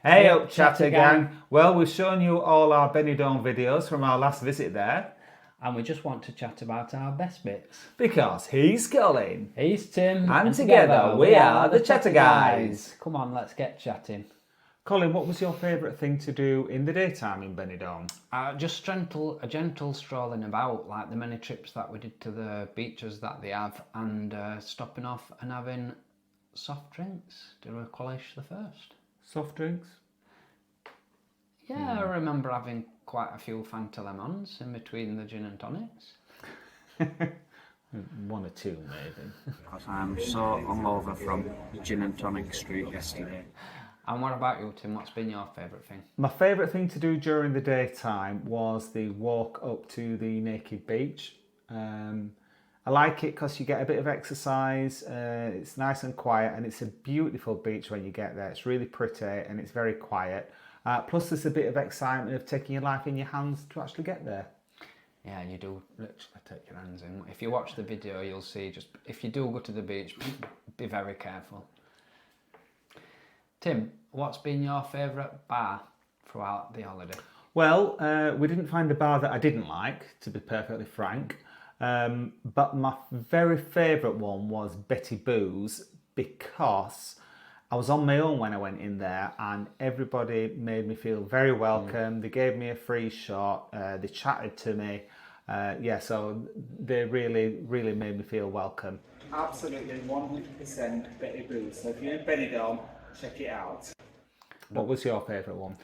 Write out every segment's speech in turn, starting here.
Hey up, Chatter Gang. Well, we've shown you all our Benidorm videos from our last visit there. And we just want to chat about our best bits. Because he's Colin. He's Tim. And together we are the Chatter Guys. Come on, let's get chatting. Colin, what was your favourite thing to do in the daytime in Benidorm? Just a gentle strolling about, like the many trips that we did to the beaches that they have, and stopping off and having soft drinks. Do you recall the first? Soft drinks? Yeah, I remember having quite a few Fanta Lemons in between the gin and tonics. One or two, maybe. Because I'm so hungover from gin and tonic street yesterday. And what about you, Tim? What's been your favourite thing? My favourite thing to do during the daytime was the walk up to the naked beach. I like it because you get a bit of exercise, it's nice and quiet, and it's a beautiful beach when you get there. It's really pretty and it's very quiet. Plus there's a bit of excitement of taking your life in your hands to actually get there. Yeah, you do literally take your hands in. If you watch the video, you'll see, just if you do go to the beach, be very careful. Tim, what's been your favourite bar throughout the holiday? Well, we didn't find a bar that I didn't like, to be perfectly frank. But my very favourite one was Betty Boo's, because I was on my own when I went in there and everybody made me feel very welcome. They gave me a free shot, they chatted to me. So they really made me feel welcome. Absolutely 100% Betty Boo's. So if you're in Benidorm, check it out. What was your favourite one?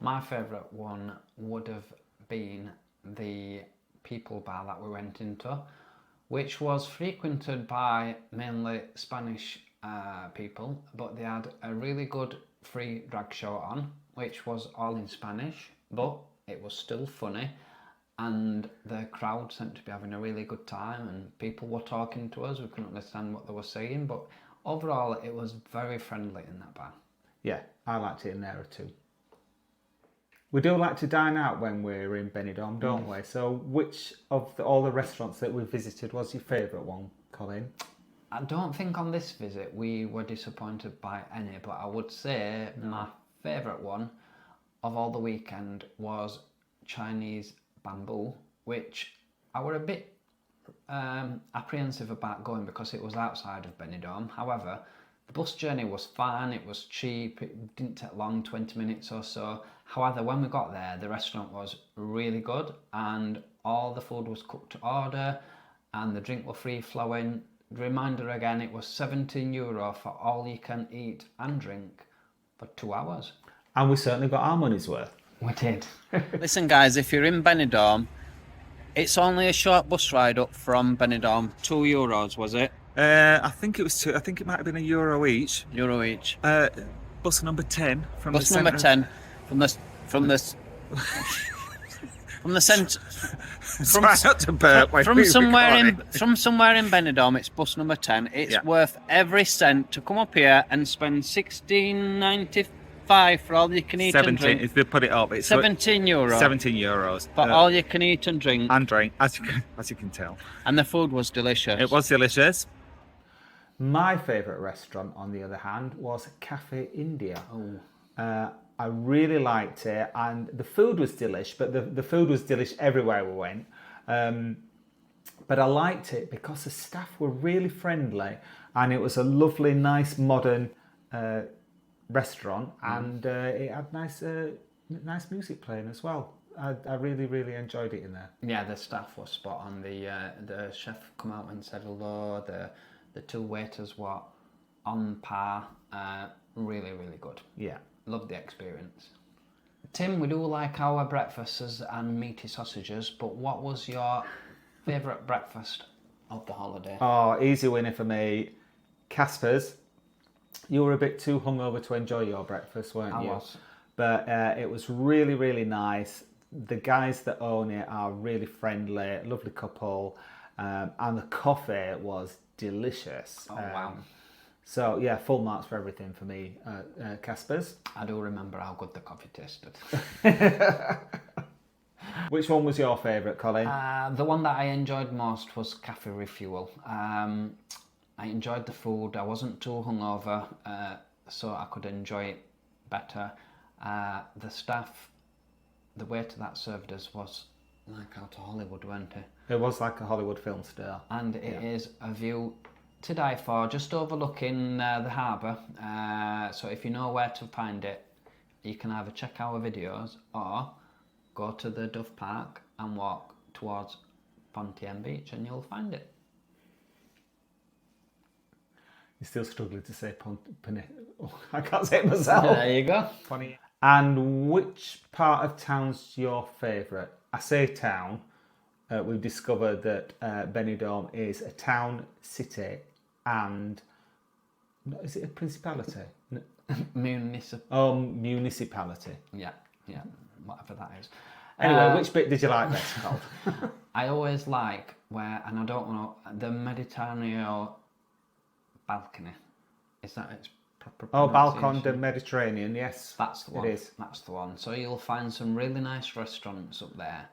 My favourite one would have been the People bar that we went into, which was frequented by mainly Spanish people, but they had a really good free drag show on, which was all in Spanish, but it was still funny, and the crowd seemed to be having a really good time, and people were talking to us. We couldn't understand what they were saying, but overall it was very friendly in that bar. Yeah, I liked it in there too. We do like to dine out when we're in Benidorm, don't we? So which of all the restaurants that we visited was your favourite one, Colin? I don't think on this visit we were disappointed by any, but I would say my favourite one of all the weekend was Chinese Bamboo, which I were a bit apprehensive about going because it was outside of Benidorm. However, the bus journey was fine, it was cheap, it didn't take long, 20 minutes or so. However, when we got there, the restaurant was really good and all the food was cooked to order and the drink were free flowing. Reminder again, it was €17 for all you can eat and drink for 2 hours. And we certainly got our money's worth. We did. Listen guys, if you're in Benidorm, it's only a short bus ride up from Benidorm. €2, was it? I think it was two. I think it might have been €1 each. Euro each. Bus number 10 from Bus the number centre. 10 from the centre. Try not to burp. From somewhere in Benidorm, it's bus number 10. It's worth every cent to come up here and spend €16.95 for all you can eat 17, and drink. if they put it up, it's €17. €17 For all you can eat and drink. and drink, as you can tell. And the food was delicious. It was delicious. My favourite restaurant, on the other hand, was Cafe India. I really liked it, and the food was delish, but the food was delish everywhere we went. But I liked it because the staff were really friendly, and it was a lovely, nice, modern restaurant, and it had nice music playing as well. I really enjoyed it in there. Yeah, the staff was spot on. The chef come out and said hello. The two waiters were on par. Really good. Yeah. Loved the experience. Tim, we do like our breakfasts and meaty sausages, but what was your favourite breakfast of the holiday? Oh, easy winner for me. Casper's. You were a bit too hungover to enjoy your breakfast, weren't you? I was. But it was really nice. The guys that own it are really friendly, lovely couple, and the coffee was delicious. Oh, wow. So yeah, full marks for everything for me, Casper's. I do remember how good the coffee tasted. Which one was your favourite, Colin? The one that I enjoyed most was Cafe Refuel. I enjoyed the food. I wasn't too hungover, so I could enjoy it better. The staff, the waiter that served us was like out of Hollywood, weren't he? It was like a Hollywood film star. And it is a view to die for, just overlooking the harbour. So if you know where to find it, you can either check our videos or go to the Dove Park and walk towards Fontaine Beach and you'll find it. You're still struggling to say I can't say it myself. There you go. Funny. And which part of town's your favourite? I say town. We've discovered that Benidorm is a town, city, and is it a principality? Municipality. Yeah, whatever that is. Anyway, which bit did you like best, Col? I always like where, and I don't know, the Mediterranean balcony. Is that its proper Balcon pronunciation? de Mediterranean, yes. That's the one. It is. That's the one. So you'll find some really nice restaurants up there.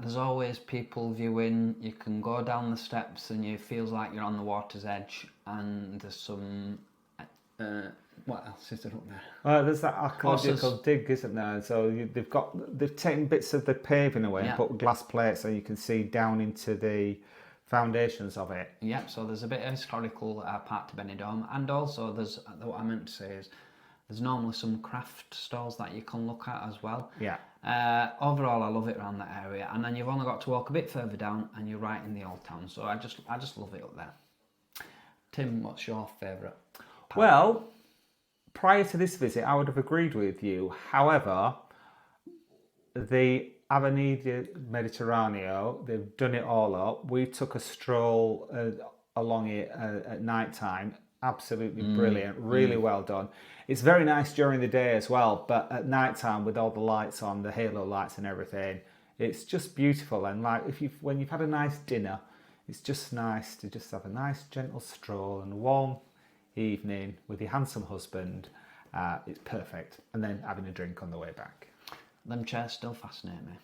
There's always people viewing. You can go down the steps and it feels like you're on the water's edge. And there's some... what else is there up there? There's that archaeological dig, isn't there? So they've taken bits of the paving away and put glass plates so you can see down into the foundations of it. Yep, so there's a bit of historical part to Benidorm, and also there's, what I meant to say is, there's normally some craft stalls that you can look at as well. Yeah. Overall, I love it around that area, and then you've only got to walk a bit further down, and you're right in the old town. So I just love it up there. Tim, what's your favourite part? Well, prior to this visit, I would have agreed with you. However, the Avenida Mediterraneo, they've done it all up. We took a stroll along it at night time. Absolutely brilliant, really well done. It's very nice during the day as well, but at night time with all the lights on, the halo lights and everything, it's just beautiful. And like when you've had a nice dinner, it's just nice to just have a nice gentle stroll and a warm evening with your handsome husband. It's perfect. And then having a drink on the way back. Them chairs still fascinate me.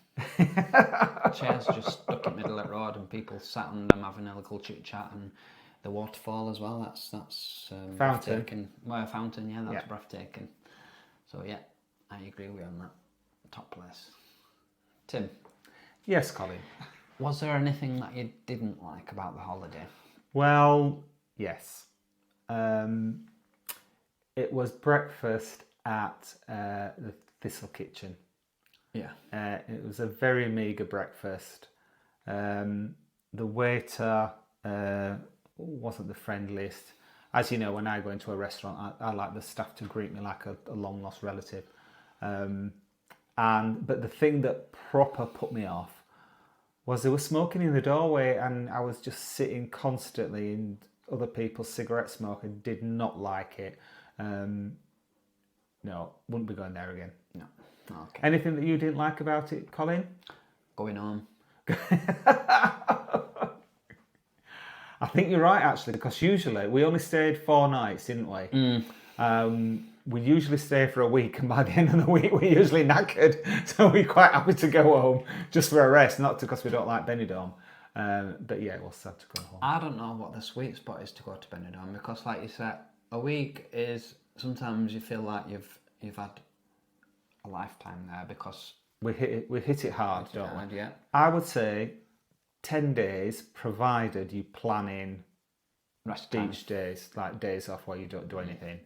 Chairs just stuck in the middle of the road and people sat on them having a little chit chat, and the waterfall as well. That's fountain. Breathtaking. Well, a fountain, yeah, that's Yeah. breathtaking. So yeah, I agree with you on that. Top place. Tim, Yes, Colin. was there anything that you didn't like about the holiday? Well, yes. It was breakfast at the Thistle Kitchen. Yeah. It was a very meagre breakfast. The waiter wasn't the friendliest. As you know, when I go into a restaurant, I like the staff to greet me like a long lost relative. But the thing that proper put me off was they were smoking in the doorway, and I was just sitting constantly in other people's cigarette smoke. I did not like it. No, wouldn't be going there again. No. Okay. Anything that you didn't like about it, Colin? Going home. I think you're right, actually, because usually we only stayed 4 nights, didn't we? We usually stay for a week, and by the end of the week we're usually knackered, so we're quite happy to go home just for a rest, not because we don't like Benidorm. But yeah, we'll have to go home. I don't know what the sweet spot is to go to Benidorm, because like you said, a week is, sometimes you feel like you've had a lifetime there, because We hit it hard, don't we? Yeah. I would say 10 days, provided you plan in Rest time. beach days, like days off where you don't do anything.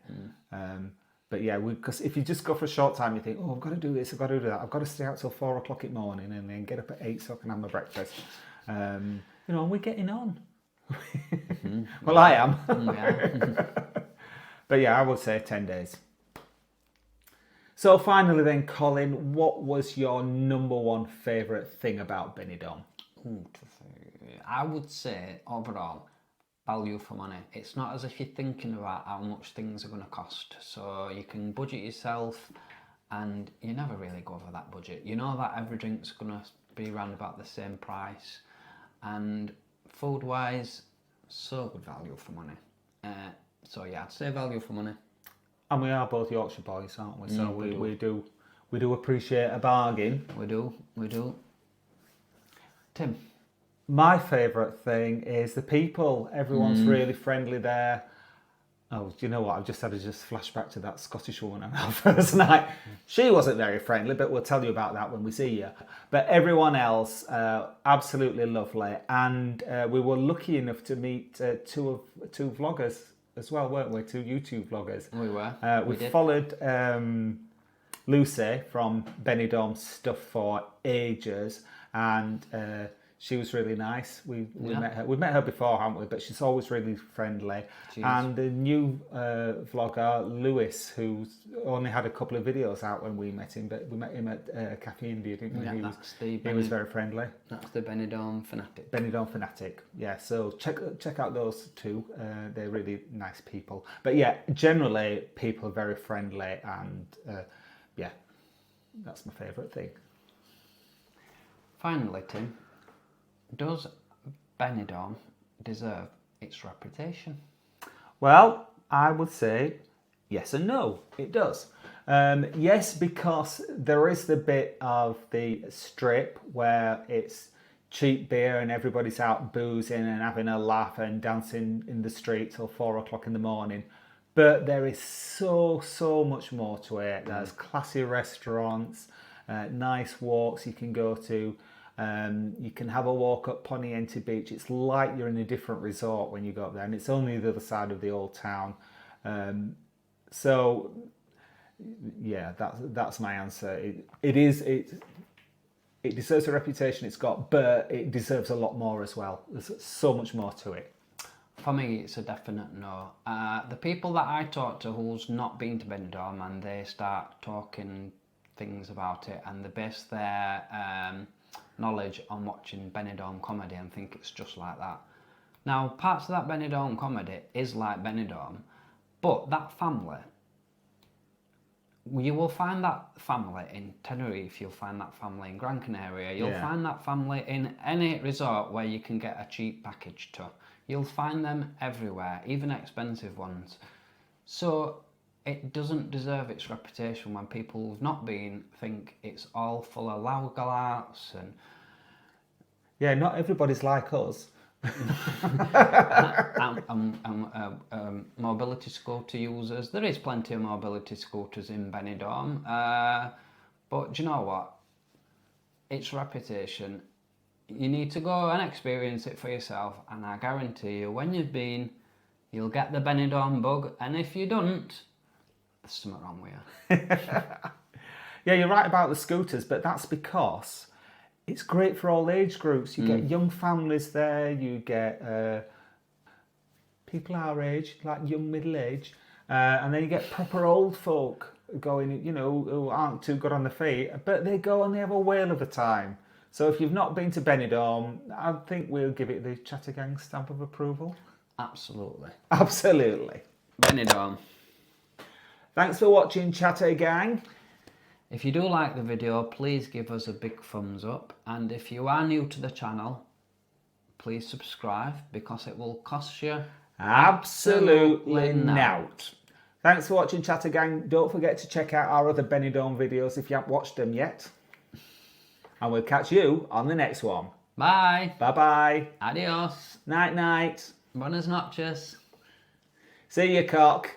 But yeah, because if you just go for a short time, you think, oh, I've got to do this, I've got to do that, I've got to stay out till 4 o'clock in the morning and then get up at 8 so I can have my breakfast. And we're getting on. Well, I am. Yeah. But yeah, I would say 10 days. So finally then, Colin, what was your number one favourite thing about Benidorm? I would say overall, value for money. It's not as if you're thinking about how much things are going to cost. So you can budget yourself and you never really go over that budget. You know that every drink's going to be around about the same price. And food wise, so good value for money. So yeah, I'd say value for money. And we are both Yorkshire boys, aren't we? So we do appreciate a bargain. We do. Tim? My favourite thing is the people. Everyone's really friendly there. Oh, do you know what? I've just had a flashback to that Scottish woman on our first night. She wasn't very friendly, but we'll tell you about that when we see you. But everyone else, absolutely lovely. And we were lucky enough to meet two vloggers as well, weren't we? 2 YouTube vloggers. We were. We followed Lucy from Benidorm Stuff for ages, and she was really nice. We met her. We've met her before, haven't we? But she's always really friendly. And the new vlogger, Lewis, who's only had a couple of videos out when we met him, but we met him at Cafe India, didn't we? Yeah, he was very friendly. That's the Benidorm Fanatic. Benidorm Fanatic, yeah. So check out those 2. They're really nice people. But yeah, generally people are very friendly, and yeah, that's my favourite thing. Finally, Tim, does Benidorm deserve its reputation? Well, I would say yes and no, it does. Yes, because there is the bit of the strip where it's cheap beer and everybody's out boozing and having a laugh and dancing in the street till 4 o'clock in the morning. But there is so much more to it. There's classy restaurants, nice walks you can go to. You can have a walk up Poniente Beach. It's like you're in a different resort when you go up there, and it's only the other side of the old town. So, yeah, that's my answer. It deserves the reputation it's got, but it deserves a lot more as well. There's so much more to it. For me, it's a definite no. The people that I talk to who's not been to Benidorm and they start talking things about it and they base their knowledge on watching Benidorm comedy and think it's just like that. Now, parts of that Benidorm comedy is like Benidorm, but that family, you will find that family in Tenerife, you'll find that family in Gran Canaria, you'll find that family in any resort where you can get a cheap package to. You'll find them everywhere, even expensive ones. So it doesn't deserve its reputation when people who've not been think it's all full of louts and... Yeah, not everybody's like us. Mobility scooter users. There is plenty of mobility scooters in Benidorm, but do you know what? Its reputation, you need to go and experience it for yourself, and I guarantee you, when you've been, you'll get the Benidorm bug, and if you don't, there's something wrong with you. Yeah, you're right about the scooters, but that's because it's great for all age groups. You get young families there, you get people our age, like young middle age, and then you get proper old folk going, you know, who aren't too good on their feet, but they go and they have a whale of a time. So if you've not been to Benidorm, I think we'll give it the Chattergang stamp of approval. Absolutely. Absolutely. Benidorm. Thanks for watching, Chattergang. If you do like the video, please give us a big thumbs up. And if you are new to the channel, please subscribe because it will cost you absolutely nought. Thanks for watching, Chattergang. Don't forget to check out our other Benidorm videos if you haven't watched them yet. And we'll catch you on the next one. Bye. Bye-bye. Adios. Night-night. Buenas noches. See you, cock.